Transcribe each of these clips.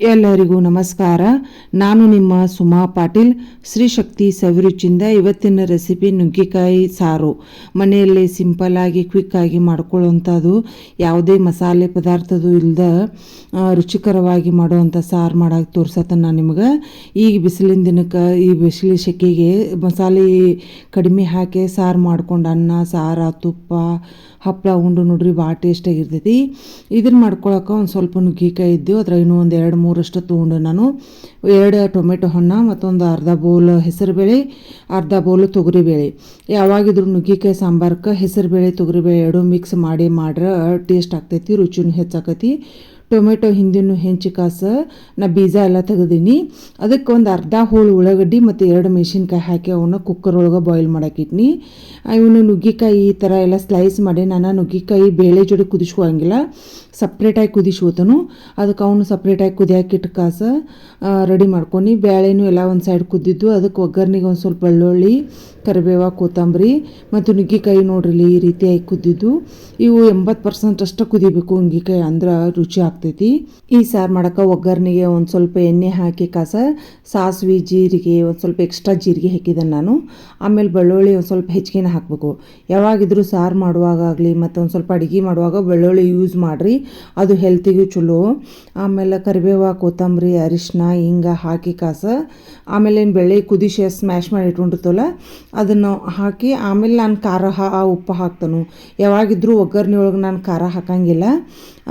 ಎಲ್ಲರಿಗೂ ನಮಸ್ಕಾರ. ನಾನು ನಿಮ್ಮ ಸುಮಾ ಪಾಟೀಲ್. ಶ್ರೀ ಶಕ್ತಿ ಸವಿರುಚಿಯಿಂದ ಇವತ್ತಿನ ರೆಸಿಪಿ ನುಗ್ಗೆಕಾಯಿ ಸಾರು. ಮನೆಯಲ್ಲೇ ಸಿಂಪಲ್ಲಾಗಿ ಕ್ವಿಕ್ಕಾಗಿ ಮಾಡ್ಕೊಳ್ಳುವಂಥದ್ದು, ಯಾವುದೇ ಮಸಾಲೆ ಪದಾರ್ಥದ್ದು ಇಲ್ಲದ ರುಚಿಕರವಾಗಿ ಮಾಡುವಂಥ ಸಾರು ಮಾಡೋಕೆ ತೋರ್ಸತ್ತ ನಾನು ನಿಮ್ಗೆ. ಈಗ ಬಿಸಿಲಿನ ದಿನಕ್ಕೆ ಈ ಬಿಸಿಲು ಸೆಕೆಗೆ ಮಸಾಲೆ ಕಡಿಮೆ ಹಾಕಿ ಸಾರು ಮಾಡ್ಕೊಂಡು ಅನ್ನ ಸಾರು ತುಪ್ಪ ಹಪ್ಪಳ ಉಂಡು ನೋಡ್ರಿ ಭಾಳ ಟೇಸ್ಟಾಗಿರ್ತೈತಿ. ಇದನ್ನು ಮಾಡ್ಕೊಳಕ್ಕೆ ಒಂದು ಸ್ವಲ್ಪ ನುಗ್ಗೆಕಾಯಿ ಇದ್ದು ಅದ್ರ ಇನ್ನೂ ಒಂದು 2-3 ತೊಗೊಂಡು ನಾನು 2 ಟೊಮೆಟೊ ಹಣ್ಣು ಮತ್ತೊಂದು ಅರ್ಧ ಬೌಲ್ ಹೆಸರುಬೇಳೆ ಅರ್ಧ ಬೌಲ್ ತೊಗರಿಬೇಳೆ. ಯಾವಾಗಿದ್ರು ನುಗ್ಗೆಕಾಯಿ ಸಾಂಬಾರಕ್ಕೆ ಹೆಸರುಬೇಳೆ ತೊಗರಿಬೇಳೆ ಎರಡೂ ಮಿಕ್ಸ್ ಮಾಡ್ರೆ ಟೇಸ್ಟ್ ಆಗ್ತೈತಿ, ರುಚಿನೂ ಹೆಚ್ಚಾಕೈತಿ. ಟೊಮೆಟೊ ಹಿಂದಿನ ಹೆಂಚಿ ಕಾಸು ನಾ ಬೀಜ ಎಲ್ಲ ತೆಗೆದೀನಿ. ಅದಕ್ಕೆ ಒಂದು ಅರ್ಧ ಹೋಳು ಉಳ್ಳಾಗಡ್ಡಿ ಮತ್ತು 2 ಮೆಣಸಿನ್ಕಾಯಿ ಹಾಕಿ ಅವನ್ನ ಕುಕ್ಕರ್ ಒಳಗೆ ಬಾಯ್ಲ್ ಮಾಡೋಕ್ಕಿಟ್ನಿ. ಇವನು ನುಗ್ಗೆಕಾಯಿ ಈ ಥರ ಎಲ್ಲ ಸ್ಲೈಸ್ ಮಾಡಿ ನಾನು ನುಗ್ಗೆಕಾಯಿ ಬೇಳೆ ಜೋಡಿ ಕುದಿಸ್ಕೋಂಗಿಲ್ಲ, ಸಪ್ರೇಟಾಗಿ ಕುದಿಸ್ಕೋತನು. ಅದಕ್ಕೆ ಅವನು ಸಪ್ರೇಟಾಗಿ ಕುದಿಯಾಕಿಟ್ಟು ಕಾಸು ರೆಡಿ ಮಾಡ್ಕೊಂಡು ಬೇಳೆನೂ ಎಲ್ಲ ಒಂದು ಸೈಡ್ ಕುದ್ದಿದ್ದು ಅದಕ್ಕೆ ಒಗ್ಗರ್ನಿಗೆ ಒಂದು ಸ್ವಲ್ಪ ಬೆಳ್ಳುಳ್ಳಿ ಕರಿಬೇವು ಕೊತ್ತಂಬರಿ ಮತ್ತು ನುಗ್ಗೆಕಾಯಿ ನೋಡ್ರಿ ಈ ರೀತಿಯಾಗಿ ಕುದ್ದಿದ್ದು. ಇವು 80% ಅಷ್ಟು ಕುದಿಬೇಕು ನುಗ್ಗೆಕಾಯಿ, ಅಂದ್ರೆ ರುಚಿ ಆಗ್ತೈತಿ. ಈ ಸಾರು ಮಾಡೋಕೆ ಒಗ್ಗರ್ನಿಗೆ ಒಂದು ಸ್ವಲ್ಪ ಎಣ್ಣೆ ಹಾಕಿ ಸಾಸಿವೆ ಜೀರಿಗೆ ಒಂದು ಸ್ವಲ್ಪ ಎಕ್ಸ್ಟ್ರಾ ಜೀರಿಗೆ ಹಾಕಿದ್ದೆ ನಾನು. ಆಮೇಲೆ ಬೆಳ್ಳುಳ್ಳಿ ಒಂದು ಸ್ವಲ್ಪ ಹೆಚ್ಚಿಗೆ ಹಾಕಬೇಕು. ಯಾವಾಗಿದ್ರೂ ಸಾರು ಮಾಡುವಾಗಲಿ ಮತ್ತು ಒಂದು ಸ್ವಲ್ಪ ಅಡುಗೆ ಮಾಡುವಾಗ ಬೆಳ್ಳುಳ್ಳಿ ಯೂಸ್ ಮಾಡಿರಿ, ಅದು ಹೆಲ್ತಿಗೂ ಚಲೋ. ಆಮೇಲೆ ಕರಿಬೇವು ಕೊತ್ತಂಬರಿ ಅರಿಶಿನ ಹಿಂಗೆ ಹಾಕಿ ಆಮೇಲೆ ಏನು ಬೆಳ್ಳಿ ಕುದಿಸಿ ಸ್ಮ್ಯಾಶ್ ಮಾಡಿ ಇಟ್ಕೊಂಡಿರ್ತವಲ್ಲ ಅದನ್ನು ಹಾಕಿ ಆಮೇಲೆ ನಾನು ಖಾರ ಉಪ್ಪು ಹಾಕ್ತಾನು. ಯಾವಾಗಿದ್ರೂ ಒಗ್ಗರಣೆ ಒಳಗೆ ನಾನು ಖಾರ ಹಾಕಂಗಿಲ್ಲ,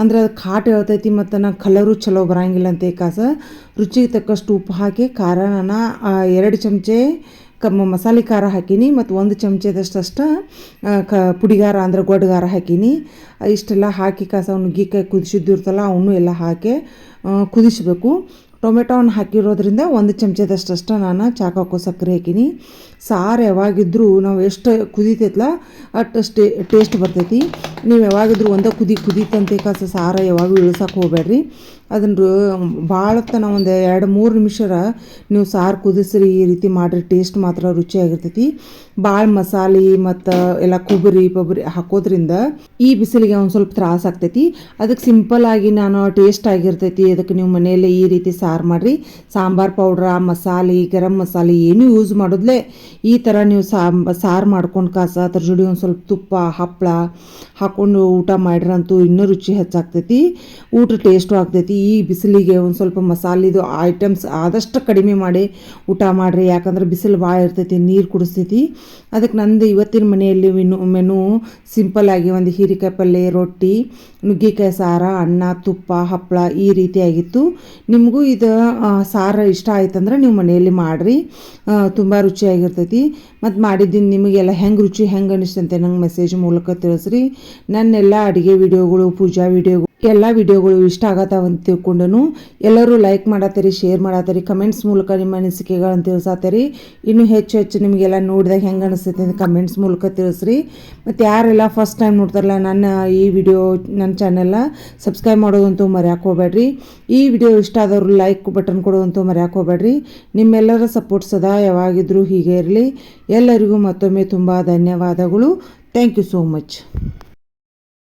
ಅಂದ್ರೆ ಅದು ಖಾಟ್ ಹೇಳ್ತೈತಿ ಮತ್ತು ನಾನು ಕಲರು ಚಲೋ ಬರೋಂಗಿಲ್ಲ ಅಂತ ರುಚಿಗೆ ತಕ್ಕಷ್ಟು ಉಪ್ಪು ಹಾಕಿ ಖಾರ ನಾನು 2 ಚಮಚೆ ಮಸಾಲೆ ಖಾರ ಹಾಕೀನಿ ಮತ್ತು 1 ಚಮಚದಷ್ಟು ಪುಡಿಗಾರ ಅಂದ್ರೆ ಗೊಡ್ಡಗಾರ ಹಾಕೀನಿ. ಇಷ್ಟೆಲ್ಲ ಹಾಕಿ ನುಗ್ಗೆಕಾಯಿ ಕುದಿಸಿದ್ದು ಇರ್ತಲ್ಲ ಅವನು ಎಲ್ಲ ಹಾಕಿ ಕುದಿಸ್ಬೇಕು. ಟೊಮೆಟೊವನ್ನು ಹಾಕಿರೋದ್ರಿಂದ 1 ಚಮಚದಷ್ಟು ನಾನು ಚಾಕಾಕೋ ಸಕ್ಕರೆ ಹಾಕೀನಿ. ಸಾರು ಯಾವಾಗಿದ್ರೂ ನಾವು ಎಷ್ಟು ಕುದೀತೈತಲ್ಲ ಅಷ್ಟು ಟೇಸ್ಟ್ ಬರ್ತೈತಿ. ನೀವು ಯಾವಾಗಿದ್ರೂ ಒಂದೇ ಕುದೀತಂತೆ ಸಾರು ಯಾವಾಗೂ ಇಳಿಸೋಕೆ ಹೋಗ್ಬೇಡ್ರಿ. ಅದನ್ನು ಭಾಳ ತನ ಒಂದು 2-3 ನಿಮಿಷರ ನೀವು ಸಾರು ಕುದಿಸ್ರಿ, ಈ ರೀತಿ ಮಾಡಿರಿ, ಟೇಸ್ಟ್ ಮಾತ್ರ ರುಚಿಯಾಗಿರ್ತೈತಿ. ಭಾಳ ಮಸಾಲೆ ಮತ್ತು ಎಲ್ಲ ಕೊಬ್ಬರಿ ಹಾಕೋದ್ರಿಂದ ಈ ಬಿಸಿಲಿಗೆ ಒಂದು ಸ್ವಲ್ಪ ತ್ರಾಸ ಆಗ್ತೈತಿ. ಅದಕ್ಕೆ ಸಿಂಪಲ್ಲಾಗಿ ನಾನು ಟೇಸ್ಟ್ ಆಗಿರ್ತೈತಿ. ಅದಕ್ಕೆ ನೀವು ಮನೆಯಲ್ಲೇ ಈ ರೀತಿ ಸಾರು ಮಾಡಿರಿ. ಸಾಂಬಾರು ಪೌಡ್ರ ಮಸಾಲೆ ಗರಂ ಮಸಾಲೆ ಏನೂ ಯೂಸ್ ಮಾಡೋದ್ಲೇ ಈ ಥರ ನೀವು ಸಾರು ಮಾಡ್ಕೊಂಡು ಅದ್ರ ಜೋಡಿ ಒಂದು ಸ್ವಲ್ಪ ತುಪ್ಪ ಹಪ್ಪಳ ಹಾಕ್ಕೊಂಡು ಊಟ ಮಾಡಿರಂತೂ ಇನ್ನೂ ರುಚಿ ಹೆಚ್ಚಾಗ್ತೈತಿ, ಊಟ ಟೇಸ್ಟು ಆಗ್ತೈತಿ. ಈ ಬಿಸಿಲಿಗೆ ಒಂದು ಸ್ವಲ್ಪ ಮಸಾಲಿದು ಐಟಮ್ಸ್ ಆದಷ್ಟು ಕಡಿಮೆ ಮಾಡಿ ಊಟ ಮಾಡಿರಿ, ಯಾಕಂದ್ರೆ ಬಿಸಿಲು ಭಾಳ ಇರ್ತೈತಿ, ನೀರು ಕುಡಿಸ್ತೈತಿ. ಅದಕ್ಕೆ ನಂದು ಇವತ್ತಿನ ಮನೆಯಲ್ಲಿ ಮೆನು ಸಿಂಪಲ್ಲಾಗಿ ಒಂದು ಹೀರೆಕಾಯಿ ಪಲ್ಯ, ರೊಟ್ಟಿ, ನುಗ್ಗೆಕಾಯಿ ಸಾರು, ಅನ್ನ, ತುಪ್ಪ, ಹಪ್ಪಳ ಈ ರೀತಿಯಾಗಿತ್ತು. ನಿಮಗೂ ಇದು ಸಾರು ಇಷ್ಟ ಆಯ್ತಂದ್ರೆ ನೀವು ಮನೆಯಲ್ಲಿ ಮಾಡಿರಿ, ತುಂಬ ರುಚಿಯಾಗಿರ್ತೈತಿ. ಮತ್ತು ಮಾಡಿದ್ದೀನಿ ನಿಮಗೆಲ್ಲ ರುಚಿ ಹೆಂಗೆ ಅನಿಸ್ತಂತೆ ನಂಗೆ ಮೆಸೇಜ್ ಮೂಲಕ ತಿಳಿಸ್ರಿ. ನನ್ನೆಲ್ಲ ಅಡುಗೆ ವಿಡಿಯೋಗಳು ಪೂಜಾ ವಿಡಿಯೋಗಳು ಎಲ್ಲ ವಿಡಿಯೋಗಳು ಇಷ್ಟ ಆಗತ್ತಾವಂತ ತಿಳ್ಕೊಂಡು ಎಲ್ಲರೂ ಲೈಕ್ ಮಾಡತ್ತೀರಿ, ಶೇರ್ ಮಾಡತ್ತೀರಿ, ಕಮೆಂಟ್ಸ್ ಮೂಲಕ ನಿಮ್ಮ ಅನಿಸಿಕೆಗಳನ್ನು ತಿಳಿಸತ್ತೀರಿ. ಇನ್ನೂ ಹೆಚ್ಚು ನಿಮಗೆಲ್ಲ ನೋಡಿದಾಗ ಹೆಂಗೆ ಅನಿಸ್ತೈತೆ ಅಂತ ಕಮೆಂಟ್ಸ್ ಮೂಲಕ ತಿಳಿಸ್ರಿ. ಮತ್ತು ಯಾರೆಲ್ಲ ಫಸ್ಟ್ ಟೈಮ್ ನೋಡ್ತಾರಲ್ಲ ನನ್ನ ಈ ವಿಡಿಯೋ ನನ್ನ ಚಾನೆಲ್ನ ಸಬ್ಸ್ಕ್ರೈಬ್ ಮಾಡೋದಂತೂ ಮರೆಯೋಕೆ ಹೋಗ್ಬೇಡ್ರಿ. ಈ ವಿಡಿಯೋ ಇಷ್ಟ ಆದವರು ಲೈಕ್ ಬಟನ್ ಕೊಡೋದಂತೂ ಮರೆಯೋಕೆ ಹೋಗ್ಬೇಡ್ರಿ. ನಿಮ್ಮೆಲ್ಲರ ಸಪೋರ್ಟ್ ಸದಾ ಯಾವಾಗಿದ್ರೂ ಹೀಗೆ ಇರಲಿ. ಎಲ್ಲರಿಗೂ ಮತ್ತೊಮ್ಮೆ ತುಂಬ ಧನ್ಯವಾದಗಳು. Thank you so much.